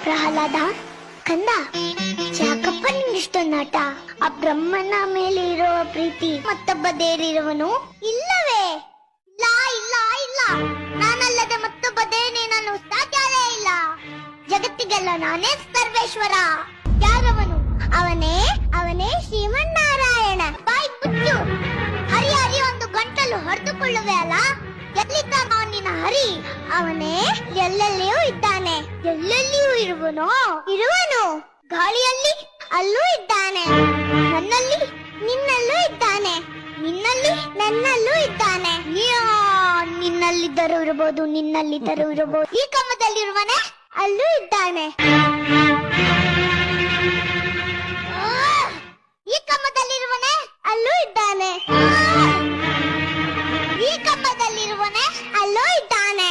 ಪ್ರಹ್ಲಾದ, ಕಂದ, ಯಾಕಪ್ಪ ನಿಂಗಿಷ್ಟೊಂದು ಆಟ? ಆ ಬ್ರಹ್ಮನ ಮೇಲೆ ಇರೋ ಪ್ರೀತಿ ಮತ್ತೊಬ್ಬ ದೇರಿರುವನು ಇಲ್ಲವೇ? ಇಲ್ಲ ಇಲ್ಲ ಇಲ್ಲ, ನಾನಲ್ಲದೆ ಮತ್ತೊಬ್ಬ ದೇವನೇ ನಾನು ಸಾಧ್ಯವೇ ಇಲ್ಲ. ಜಗತ್ತಿಗೆಲ್ಲ ನಾನೇ ಸರ್ವೇಶ್ವರ. ಯಾರವನು? ಅವನೇ ಅವನೇ ಶ್ರೀಮನ್ನಾರಾಯಣ. ಬಾಯ್ ಬುಚ್ಚು. ಹರಿ ಹರಿ ಒಂದು ಗಂಟಲು ಹೊಡೆದುಕೊಳ್ಳುವೆ ಅಲ್ಲ? ಎಲ್ಲಿದ್ದಾನ ನಿನ್ನ ಹರಿ? ಅವನೇ ಎಲ್ಲೆಲ್ಲಿಯೂ ಇದ್ದಾನೆ. ಎಲ್ಲೆಲ್ಲಿಯೂ ಇರುವನು. ಗಾಳಿಯಲ್ಲಿ ಅಲ್ಲೂ ಇದ್ದಾನೆ. ನನ್ನಲ್ಲಿ ನಿನ್ನಲ್ಲೂ ಇದ್ದಾನೆ. ನಿನ್ನಲ್ಲಿ ನನ್ನಲ್ಲೂ ಇದ್ದಾನೆ. ನಿನ್ನಲ್ಲಿದ್ದರೂ ಇರಬಹುದು. ಈ ಕಮ್ಮದಲ್ಲಿರುವನೆ ಅಲ್ಲೂ ಇದ್ದಾನೆ. ಈ ಕಮ್ಮದಲ್ಲಿರುವನೆ ಅಲ್ಲೂ ಇದ್ದಾನೆ. ಈ ಕಮ್ಮದಲ್ಲಿರುವನೆ ಅಲ್ಲೂ ಇದ್ದಾನೆ.